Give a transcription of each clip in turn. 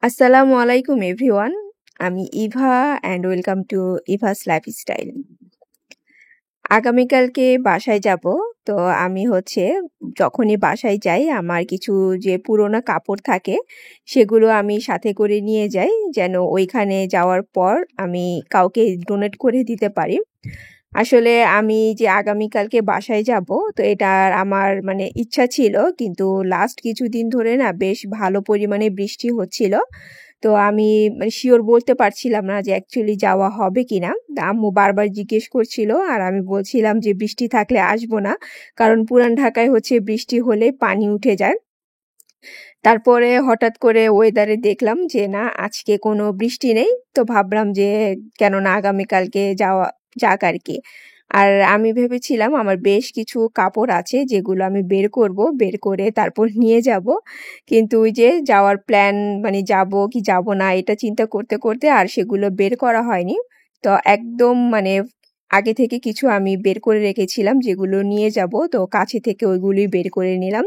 আসসালামু আলাইকুম এভরিওয়ান। আমি Eva and welcome to Eva's lifestyle. আগামীকালকে বাসায় যাব। তো আমি যখনই বাসায় যাই আমার কিছু যে পুরোনো কাপড় থাকে সেগুলো আমি সাথে করে নিয়ে যাই যেন ওইখানে যাওয়ার পর আমি কাউকে ডোনেট করে দিতে পারি। আসলে আমি যে আগামীকালকে বাসায় যাব তো এটার আমার মানে ইচ্ছা ছিল, কিন্তু লাস্ট কিছুদিন ধরে না বেশ ভালো পরিমাণে বৃষ্টি হচ্ছিল। তো আমি মানে শিওর বলতে পারছিলাম না যে অ্যাকচুয়ালি যাওয়া হবে কিনা। তা আম্মু বারবার জিজ্ঞেস করছিল আর আমি বলছিলাম যে বৃষ্টি থাকলে আসবো না, কারণ পুরান ঢাকায় বৃষ্টি হলে পানি উঠে যায়। তারপরে হঠাৎ করে ওয়েদারে দেখলাম যে না, আজকে কোনো বৃষ্টি নেই। তো ভাবলাম যে কেন না আগামীকালকে যাওয়া যাক আর কি। আর আমি ভেবেছিলাম আমার বেশ কিছু কাপড় আছে যেগুলো আমি বের করব, বের করে তারপর নিয়ে যাব। কিন্তু ওই যে যাওয়ার প্ল্যান মানে যাব কি যাব না এটা চিন্তা করতে করতে আর সেগুলো বের করা হয়নি। তো একদম মানে আগে থেকে কিছু আমি বের করে রেখেছিলাম যেগুলো নিয়ে যাব, তো কাছে থেকে ওইগুলোই বের করে নিলাম।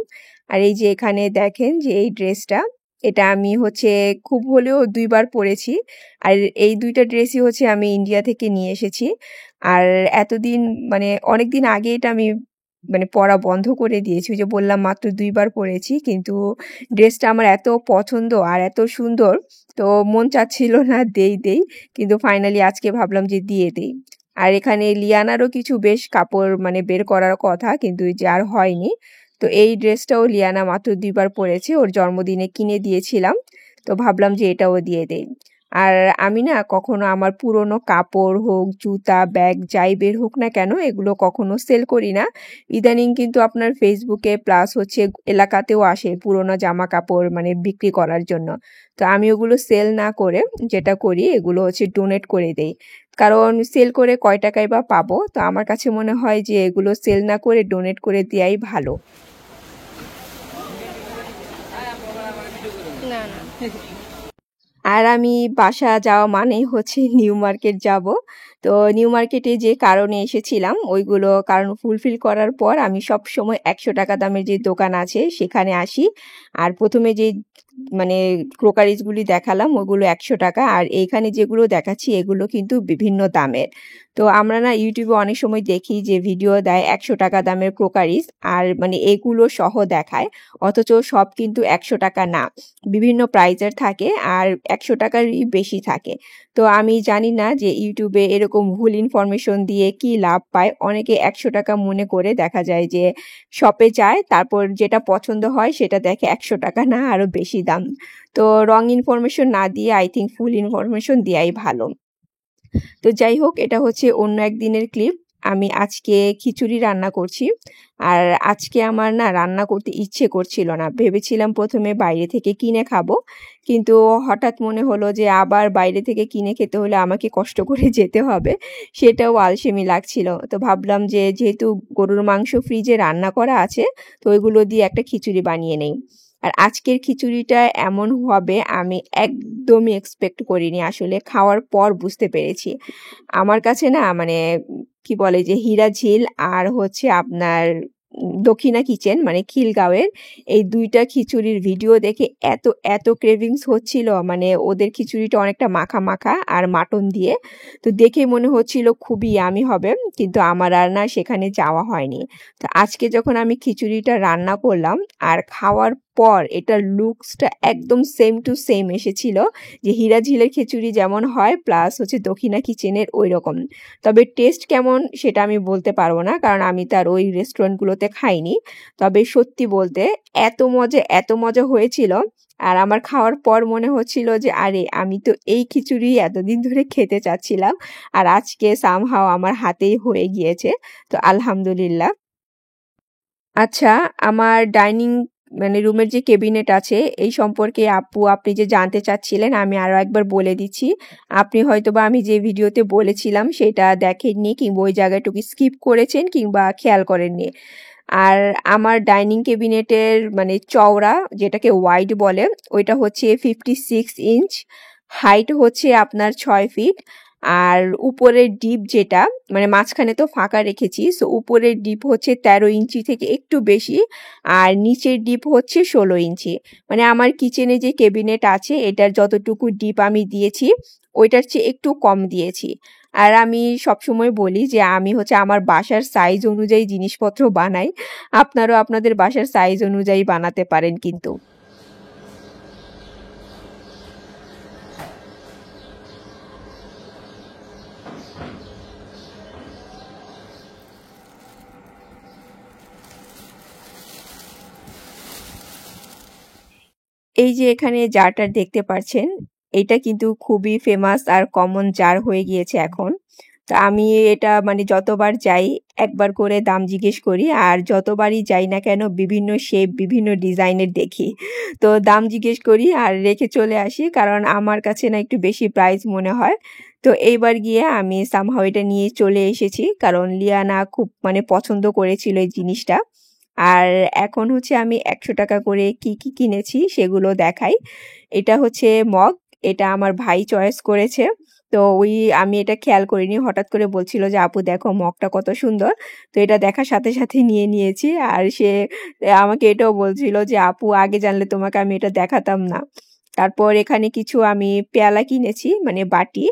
আর এই যে এখানে দেখেন যে এই ড্রেসটা, এটা আমি খুব হলেও ২ বার পরেছি। আর এই ২ টা ড্রেসই আমি ইন্ডিয়া থেকে নিয়ে এসেছি। আর এতদিন মানে অনেকদিন আগে এটা আমি মানে পরা বন্ধ করে দিয়েছি। ওই যে বললাম মাত্র ২ বার পরেছি। কিন্তু ড্রেসটা আমার এত পছন্দ আর এত সুন্দর, তো মন চাচ্ছিল না দেই। কিন্তু ফাইনালি আজকে ভাবলাম যে দিয়ে দেই। আর এখানে লিয়ানারও কিছু বেশ কাপড় মানে বের করার কথা, কিন্তু ওই যে আর হয়নি। তো এই ড্রেসটাও লিয়ানা মাত্র ২ বার পরেছে, ওর জন্মদিনে কিনে দিয়েছিলাম। তো ভাবলাম যে এটাও দিয়ে দেই। আর আমি না কখনো আমার পুরনো কাপড় হোক, জুতা, ব্যাগ যাই বের হোক না কেন এগুলো কখনো সেল করি না। ইদানিং কিন্তু আপনার ফেসবুকে প্লাস এলাকাতেও আসে পুরনো জামা কাপড় মানে বিক্রি করার জন্য। তো আমি ওগুলো সেল না করে যেটা করি এগুলো ডোনেট করে দেই। কারণ সেল করে কয় টাকাই বা পাবো, তো আমার কাছে মনে হয় যে এগুলো সেল না করে ডোনেট করে দেয়াই ভালো। না না। আর আমি বাসা যাওয়া মানেই নিউ মার্কেট যাব। তো নিউ মার্কেটে যে কারণে এসেছিলাম ওইগুলো কারণ ফুলফিল করার পর আমি সবসময় ১০০ টাকা দামের যে দোকান আছে সেখানে আসি। আর প্রথমে যে মানে ক্রোকারিজগুলি দেখালাম ওগুলো ১০০ টাকা, আর এইখানে যেগুলো দেখাচ্ছি এগুলো কিন্তু বিভিন্ন দামের। তো আমরা না ইউটিউবে অনেক সময় দেখি যে ভিডিও দেয় ১০০ টাকা দামের ক্রোকারিজ, আর মানে এগুলো সহ দেখায়, অথচ সব কিন্তু ১০০ টাকা না, বিভিন্ন প্রাইজের থাকে আর ১০০ টাকারই বেশি থাকে। তো আমি জানি না যে ইউটিউবে এরকম ভুল ইনফরমেশন দিয়ে কি লাভ পায়। অনেকে ১০০ টাকা মনে করে দেখা যায় যে শপে যায়, তারপর যেটা পছন্দ হয় সেটা দেখে ১০০ টাকা না আরো বেশি দাম। তো রং ইনফরমেশন না দিয়ে আই থিঙ্ক ফুল ইনফরমেশন দেওয়াই ভালো। তো যাই হোক, এটা অন্য একদিনের ক্লিপ। আমি আজকে খিচুড়ি রান্না করছি। আর আজকে আমার না রান্না করতে ইচ্ছে করছিল না, ভেবেছিলাম প্রথমে বাইরে থেকে কিনে খাবো। কিন্তু হঠাৎ মনে হলো যে আবার বাইরে থেকে কিনে খেতে হলে আমাকে কষ্ট করে যেতে হবে, সেটাও আলসেমি লাগছিল। তো ভাবলাম যে যেহেতু গরুর মাংস ফ্রিজে রান্না করা আছে, তো ওইগুলো দিয়ে একটা খিচুড়ি বানিয়ে নেই। আর আজকের খিচুড়িটা এমন হবে আমি একদমই এক্সপেক্ট করিনি, আসলে খাওয়ার পর বুঝতে পেরেছি। আমার কাছে না মানে কি বলে যে হীরা ঝিল আর আপনার দক্ষিণা কিচেন মানে খিলগাঁওয়ের এই ২ টা খিচুড়ির ভিডিও দেখে এত এত ক্রেভিংস হচ্ছিল, মানে ওদের খিচুড়িটা অনেকটা মাখা মাখা আর মাটন দিয়ে। তো দেখে মনে হচ্ছিল খুবই ইয়ামি হবে, কিন্তু আমার আর না সেখানে যাওয়া হয়নি। তো আজকে যখন আমি খিচুড়িটা রান্না করলাম আর খাওয়ার পর এটার লুকসটা একদম সেম টু সেম এসেছিল, যে হীরা ঝিলের খিচুড়ি যেমন হয় প্লাস দক্ষিণা কিচেনের ওই রকম। তবে টেস্ট কেমন সেটা আমি বলতে পারবো না, কারণ আমি তার ওই রেস্টুরেন্টগুলোতে খাইনি। তবে সত্যি বলতে এত মজা হয়েছিল। আর আমার খাওয়ার পর মনে হচ্ছিল যে আরে আমি তো এই খিচুড়ি এতদিন ধরে খেতে চাচ্ছিলাম, আর আজকে সামহাও আমার হাতেই হয়ে গিয়েছে। তো আলহামদুলিল্লাহ। আচ্ছা, আমার ডাইনিং মানে রুমের যে কেবিনেট আছে এই সম্পর্কে আপু আপনি যে জানতে চাচ্ছিলেন আমি আরো একবার বলে দিচ্ছি। আপনি হয়তোবা আমি যে ভিডিওতে বলেছিলাম সেটা দেখেননি, কিংবা ওই জায়গাটুকু স্কিপ করেছেন কিংবা খেয়াল করেননি। আর আমার ডাইনিং কেবিনেটের মানে চওড়া যেটাকে ওয়াইড বলে ওইটা 56 ইঞ্চ, হাইট আপনার 6 ফিট, আর উপরের ডিপ যেটা মানে মাঝখানে তো ফাঁকা রেখেছি, সো উপরের ডিপ হচ্ছে 13 ইঞ্চি থেকে একটু বেশি, আর নিচের ডিপ হচ্ছে 16 ইঞ্চি। মানে আমার কিচেনে যে ক্যাবিনেট আছে এটার যতটুকু ডিপ আমি দিয়েছি ওইটার চেয়ে একটু কম দিয়েছি। আর আমি সবসময় বলি যে আমি হচ্ছে আমার বাসার সাইজ অনুযায়ী জিনিসপত্র বানাই, আপনারাও আপনাদের বাসার সাইজ অনুযায়ী বানাতে পারেন কিন্তু। এই যে এখানে জারটা দেখতে পাচ্ছেন, এটা কিন্তু খুবই ফেমাস আর কমন জার হয়ে গিয়েছে এখন। তো আমি এটা মানে যতবার যাই একবার করে দাম জিজ্ঞেস করি, আর যতবারই যাই না কেন বিভিন্ন শেপ বিভিন্ন ডিজাইনের দেখি, তো দাম জিজ্ঞেস করি আর রেখে চলে আসি, কারণ আমার কাছে না একটু বেশি প্রাইস মনে হয়। তো এইবার গিয়ে আমি সামহাও এটা নিয়ে চলে এসেছি, কারণ লিয়ানা খুব মানে পছন্দ করেছিল এই জিনিসটা। আর এখন হচ্ছে আমি 100 টাকা করে কি কি কিনেছি সেগুলো দেখাই। এটা হচ্ছে মগ, এটা আমার ভাই চয়েস করেছে। তো আমি এটা খেয়াল করিনি, হঠাৎ করে বলছিল যে আপু দেখো মগটা কত সুন্দর, তো এটা দেখার সাথে সাথে নিয়ে নিয়েছি। আর সে আমাকে এটাও বলছিল যে আপু আগে জানলে তোমাকে আমি এটা দেখাতাম না। তারপর এখানে কিছু আমি পেয়ালা কিনেছি মানে বাটি,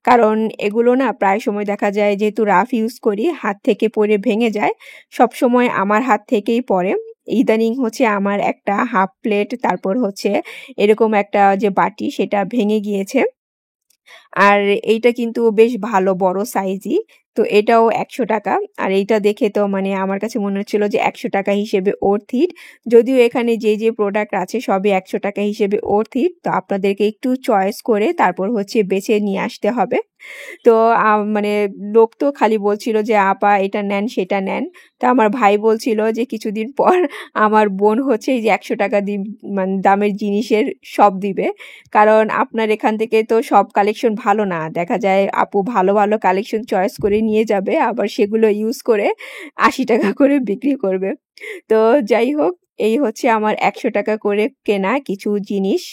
কারণ এগুলো না প্রায় সময় দেখা যায় যেহেতু রাফ ইউজ করি হাত থেকে পড়ে ভেঙে যায়, সব সময় আমার হাত থেকেই পড়ে। ইদানিং হচ্ছে আমার একটা হাফ প্লেট তারপর হচ্ছে এরকম একটা যে বাটি সেটা ভেঙে গিয়েছে। আর এইটা কিন্তু বেশ ভালো বড় সাইজই, তো এটাও 100 টাকা। আর এইটা দেখে তো মানে আমার কাছে মনে হচ্ছিল যে 100 টাকা হিসেবে ওর্থ ইট, যদিও এখানে যে যে প্রোডাক্ট আছে সবই 100 টাকা হিসেবে ওর্থ ইট, তো আপনাদেরকে একটু চয়েস করে তারপর হচ্ছে বেছে নিয়ে আসতে হবে। তো মানে লোক তো খালি বলছিল যে আপা এটা নেন সেটা নেন। তো আমার ভাই বলছিল যে কিছুদিন পর আমার বোন হচ্ছে এই যে 100 টাকা মানে দামের জিনিসের সব দিবে, কারণ আপনার এখান থেকে তো সব কালেকশন ভালো না, দেখা যায় আপু ভালো ভালো কালেকশন চয়েস করে নিয়ে যাবে আবার সেগুলো ইউজ করে 80 টাকা করে বিক্রি করবে। তো যাই হোক, এই হচ্ছে আমার 100 টাকা করে কেনা কিছু জিনিস।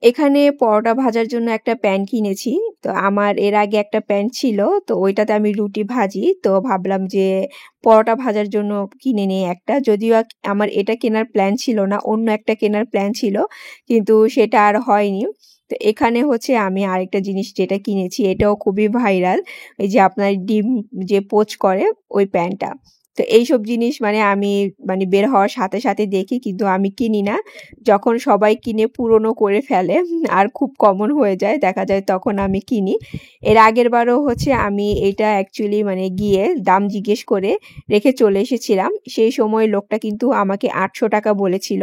এখানে পরোটা ভাজার জন্য একটা প্যান কিনেছি। তো আমার এর আগে একটা প্যান ছিল, তো ওইটাতে আমি রুটি ভাজি, তো ভাবলাম যে পরোটা ভাজার জন্য কিনে নিই একটা, যদিও আমার এটা কেনার প্ল্যান ছিল না, অন্য একটা কেনার প্ল্যান ছিল, কিন্তু সেটা আর হয়নি। তো এখানে হচ্ছে আমি আরেকটা জিনিস যেটা কিনেছি এটাও খুবই ভাইরাল, এই যে আপনার ডিম যে পোচ করে ওই প্যানটা। তো এইসব জিনিস মানে আমি মানে বের হওয়ার সাথে সাথে দেখি, কিন্তু আমি কিনি না। যখন সবাই কিনে পুরনো করে ফেলে আর খুব কমন হয়ে যায় দেখা যায় তখন আমি কিনি। এর আগের বারও হচ্ছে আমি এটা অ্যাকচুয়ালি মানে গিয়ে দাম জিজ্ঞেস করে রেখে চলে এসেছিলাম, সেই সময় লোকটা কিন্তু আমাকে 800 টাকা বলেছিল,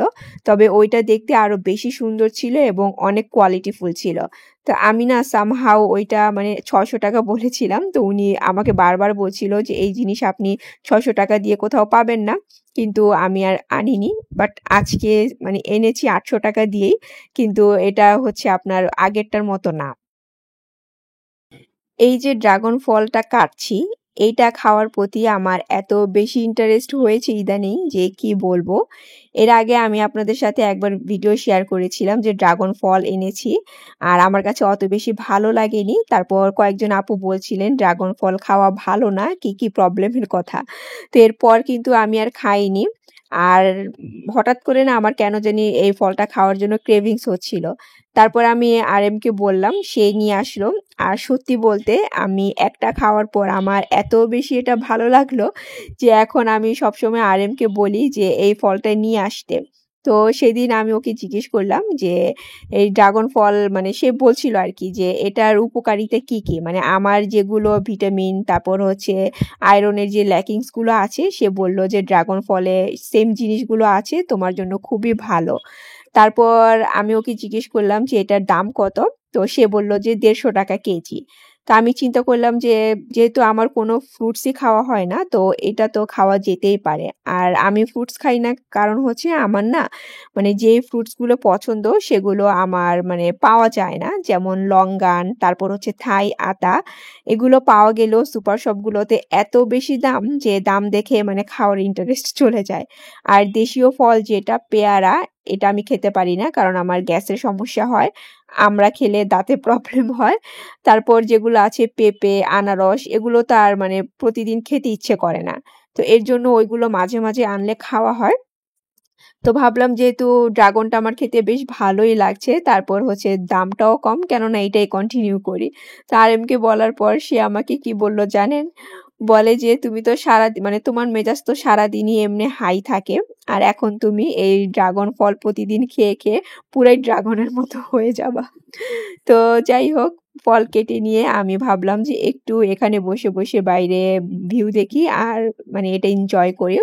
তবে ওইটা দেখতে আরো বেশি সুন্দর ছিল এবং অনেক কোয়ালিটিফুল ছিল। তো আমি না সামহাও ওইটা মানে 600 টাকা বলেছিলাম, তো উনি আমাকে বারবার বলছিল যে এই জিনিস আপনি 600 টাকা দিয়ে কোথাও পাবেন না, কিন্তু আমি আর আনিনি। বাট আজকে মানে এনেছি 800 টাকা দিয়েই, কিন্তু এটা হচ্ছে আপনার আগেরটার মতো না। এই যে ড্রাগন ফলটা কাটছি, এইটা খাওয়ার প্রতি আমার এত বেশি ইন্টারেস্ট হয়েছে ইদানিং যে কি বলবো। এর আগে আমি আপনাদের সাথে একবার ভিডিও শেয়ার করেছিলাম যে ড্রাগন ফল এনেছি, আর আমার কাছে অত বেশি ভালো লাগেনি। তারপর কয়েকজন আপু বলছিলেন ড্রাগন ফল খাওয়া ভালো না, কি কি প্রবলেমের কথা। তো এরপর কিন্তু আমি আর খাইনি। আর হঠাৎ করে না আমার কেন জানি এই ফলটা খাওয়ার জন্য ক্রেভিংস হচ্ছিল। তারপর আমি আরএমকে বললাম, সে নিয়ে আসলো। আর সত্যি বলতে আমি একটা খাওয়ার পর আমার এত বেশি এটা ভালো লাগলো যে এখন আমি সবসময় আরএমকে বলি যে এই ফলটা নিয়ে আসতে। তো সেদিন আমি ওকে জিজ্ঞেস করলাম যে এই ড্রাগন ফল মানে সে বলছিল আর কি যে এটার উপকারিতা কি কি, মানে আমার যেগুলো ভিটামিন তারপর হচ্ছে আয়রনের যে ল্যাকিংসগুলো আছে সে বলল যে ড্রাগন ফলে সেম জিনিসগুলো আছে, তোমার জন্য খুবই ভালো। তারপর আমি ওকে জিজ্ঞেস করলাম যে এটার দাম কত, তো সে বলল যে 150 টাকা কেজি। তো আমি চিন্তা করলাম যে যেহেতু আমার কোনো ফ্রুটসই খাওয়া হয় না, তো এটা তো খাওয়া যেতেই পারে। আর আমি ফ্রুটস খাই না কারণ হচ্ছে আমার না মানে যে ফ্রুটসগুলো পছন্দ সেগুলো আমার মানে পাওয়া যায় না। যেমন লঙ্গান, তারপর হচ্ছে থাই আতা। এগুলো পাওয়া গেলেও সুপার শপগুলোতে এত বেশি দাম যে দাম দেখে মানে খাওয়ার ইন্টারেস্ট চলে যায়। আর দেশীয় ফল যেটা পেয়ারা, এটা আমি খেতে পারি না কারণ আমার গ্যাসের সমস্যা হয়। আমড়া খেলে দাঁতে প্রবলেম হয়। তারপর যেগুলো আছে পেঁপে, আনারস এগুলো তো আর মানে প্রতিদিন খেতে ইচ্ছে করে না। তো এর জন্য ওইগুলো মাঝে, মাঝে আনলে খাওয়া হয়। তো ভাবলাম যেহেতু ড্রাগনটা আমার খেতে বেশ ভালোই লাগছে, তারপর হচ্ছে দামটাও কম, কেননা এটাই কন্টিনিউ করি। তো আরএমকে বলার পর সে আমাকে কি বলল জানেন? বলে যে, "তুমি তো মানে তোমার মেজাজ তো সারাদিনই এমনি হাই থাকে। আর এখন তুমি এই ড্রাগন ফল প্রতিদিন খেয়ে, খেয়ে পুরাই ড্রাগনের মতো হয়ে যাবা।" তো যাই হোক, ফল কেটে নিয়ে আমি ভাবলাম যে একটু এখানে বসে, বসে বাইরে ভিউ দেখি আর মানে এটা এনজয় করি।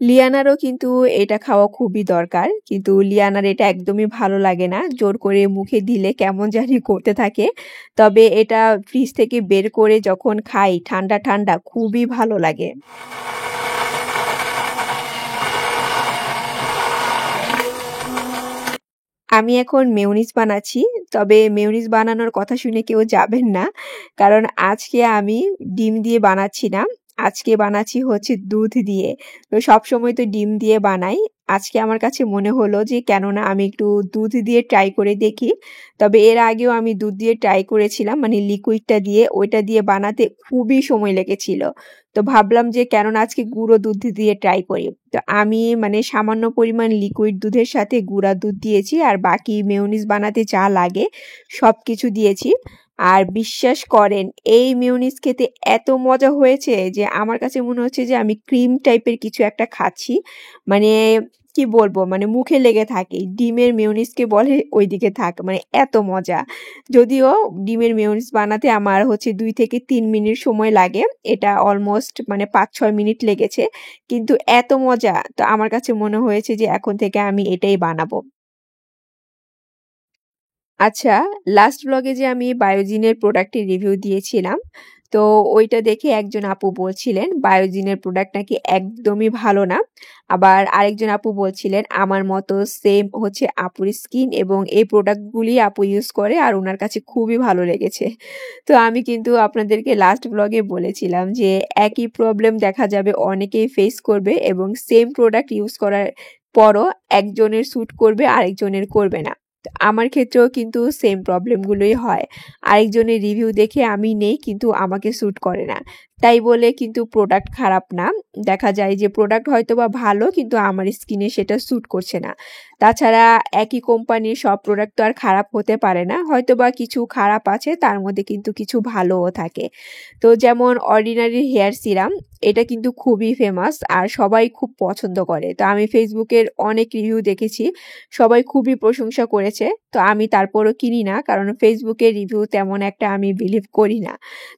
লিয়ানারও কিন্তু এটা খাওয়া খুবই দরকার। কিন্তু লিয়ানার এটা একদমই ভালো লাগে না। জোর করে মুখে দিলে কেমন জানি করতে থাকে। তবে এটা ফ্রিজ থেকে বের করে যখন খাই ঠান্ডা, ঠান্ডা খুবই ভালো লাগে। আমি এখন মেয়োনিজ বানাচ্ছি। তবে মেয়োনিজ বানানোর কথা শুনে কেউ যাবেন না। কারণ আজকে আমি ডিম দিয়ে বানাচ্ছি না। আজকে বানাচ্ছি হচ্ছে দুধ দিয়ে। তো সবসময় তো ডিম দিয়ে বানাই। আজকে আমার কাছে মনে হলো যে কেননা আমি একটু দুধ দিয়ে ট্রাই করে দেখি। তবে এর আগেও আমি দুধ দিয়ে ট্রাই করেছিলাম মানে লিকুইডটা দিয়ে, ওইটা দিয়ে বানাতে খুবই সময় লেগেছিল। তো ভাবলাম যে কেননা আজকে গুঁড়ো দুধ দিয়ে ট্রাই করি। তো আমি মানে সামান্য পরিমাণ লিকুইড দুধের সাথে গুঁড়া দুধ দিয়েছি আর বাকি মেয়োনিজ বানাতে যা লাগে সবকিছু দিয়েছি। আর বিশ্বাস করেন এই মেয়োনিজ খেতে এত মজা হয়েছে যে আমার কাছে মনে হচ্ছে যে আমি ক্রিম টাইপের কিছু একটা খাচ্ছি। মানে কি বলবো মানে মুখে লেগে থাকে। ডিমের মেয়োনিজকে বলে ওইদিকে থাক। মানে এত মজা। যদিও ডিমের মেয়োনিজ বানাতে আমার হচ্ছে ২ থেকে ৩ মিনিট সময় লাগে। এটা অলমোস্ট মানে ৫-৬ মিনিট লেগেছে। কিন্তু এত মজা! তো আমার কাছে মনে হয়েছে যে এখন থেকে আমি এটাই বানাবো। আচ্ছা, লাস্ট ব্লগে যে আমি বায়োজিনের প্রোডাক্টের রিভিউ দিয়েছিলাম, তো ওইটা দেখে একজন আপু বলছিলেন বায়োজিনের প্রোডাক্ট নাকি একদমই ভালো না। আবার আরেকজন আপু বলছিলেন আমার মতো সেম হচ্ছে আপুর স্কিন এবং এই প্রোডাক্টগুলি আপু ইউজ করে আর উনার কাছে খুবই ভালো লেগেছে। তো আমি কিন্তু আপনাদেরকে লাস্ট ব্লগে বলেছিলাম যে একই প্রবলেম দেখা যাবে অনেকেই ফেস করবে এবং সেম প্রোডাক্ট ইউজ করার পরও একজনের স্যুট করবে আরেকজনের করবে না। তো আমার ক্ষেত্রেও কিন্তু সেম প্রবলেমগুলোই হয়। আরেকজনের রিভিউ দেখে আমি নেই কিন্তু আমাকে স্যুট করে না। তাই বলে কিন্তু প্রোডাক্ট খারাপ না। দেখা যায় যে প্রোডাক্ট হয়তোবা ভালো কিন্তু আমার স্কিনে সেটা স্যুট করছে না। তাছাড়া একই কোম্পানির সব প্রোডাক্ট তো আর খারাপ হতে পারে না। হয়তোবা কিছু খারাপ আছে তার মধ্যে কিন্তু কিছু ভালোও থাকে। তো যেমন অর্ডিনারি হেয়ার সিরাম এটা কিন্তু খুবই ফেমাস আর সবাই খুব পছন্দ করে। তো আমি ফেসবুকের অনেক রিভিউ দেখেছি। সবাই খুবই প্রশংসা করেছে। তো আমি তারপরও কিনি না কারণ ফেসবুকের রিভিউ তেমন একটা আমি বিলিভ করি না।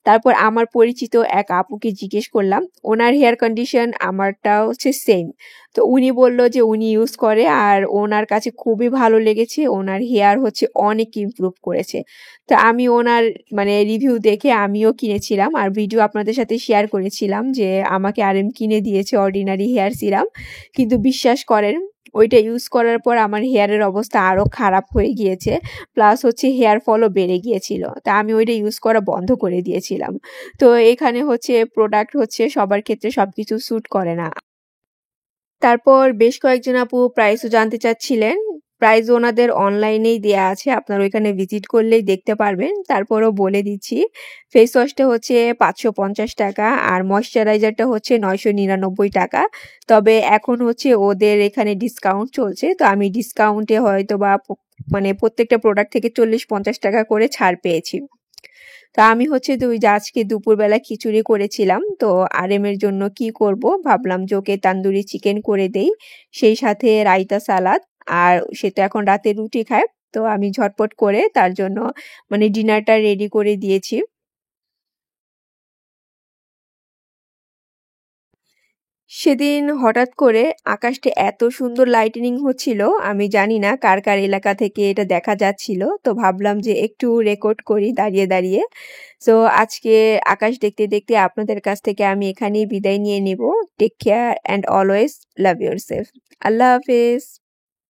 তারপর আমার পরিচিত এক আপুকে জিজ্ঞেস করলাম, ওনার হেয়ার কন্ডিশন আমারটা হচ্ছে সেম। তো উনি বলল যে উনি ইউজ করে আর ওনার কাছে খুবই ভালো লেগেছে। ওনার হেয়ার হচ্ছে অনেক ইমপ্রুভ করেছে। তো আমি ওনার মানে রিভিউ দেখে আমিও কিনেছিলাম আর ভিডিও আপনাদের সাথে শেয়ার করেছিলাম যে আমাকে আরএম কিনে দিয়েছে অর্ডিনারি হেয়ার সিরাম। কিন্তু বিশ্বাস করেন ওইটা ইউজ করার পর আমার হেয়ারের অবস্থা আরো খারাপ হয়ে গিয়েছে। প্লাস হচ্ছে হেয়ার ফলও বেড়ে গিয়েছিল। তা আমি ওইটা ইউজ করা বন্ধ করে দিয়েছিলাম। তো এখানে হচ্ছে প্রোডাক্ট হচ্ছে সবার ক্ষেত্রে সবকিছু স্যুট করে না। তারপর বেশ কয়েকজন আপু প্রাইসও জানতে চাচ্ছিলেন। প্রাইস ওনাদের অনলাইনেই দেয়া আছে। আপনারা ওইখানে ভিজিট করলেই দেখতে পারবেন। তারপরও বলে দিচ্ছি। ফেস ওয়াশটা হচ্ছে ৳৫৫০ আর ময়েশ্চারাইজারটা হচ্ছে ৳৯৯৯। তবে এখন হচ্ছে ওদের এখানে ডিসকাউন্ট চলছে। তো আমি ডিসকাউন্টে হয়তোবা মানে প্রত্যেকটা প্রোডাক্ট থেকে ৳৪০-৫০ করে ছাড় পেয়েছি। তো আমি হচ্ছে ওই যে আজকে দুপুরবেলা খিচুড়ি করেছিলাম। তো আরেমের জন্য কি করব ভাবলাম যে ওকে তান্দুরি চিকেন করে দেই। সেই সাথে রায়তা সালাদ আর সে তো এখন রাতে রুটি খায়। তো আমি ঝটপট করে তার জন্য মানে ডিনারটা রেডি করে দিয়েছি। সেদিন হঠাৎ করে আকাশটা এত সুন্দর লাইটেনিং হচ্ছিল, আমি জানি না কার কার এলাকা থেকে এটা দেখা যাচ্ছিল। তো ভাবলাম যে একটু রেকর্ড করি দাঁড়িয়ে দাঁড়িয়ে। সো আজকে আকাশ দেখতে দেখতে আপনাদের কাছ থেকে আমি এখানেই বিদায় নিয়ে নিব। Take care and always love yourself. আল্লাহ হাফেজ।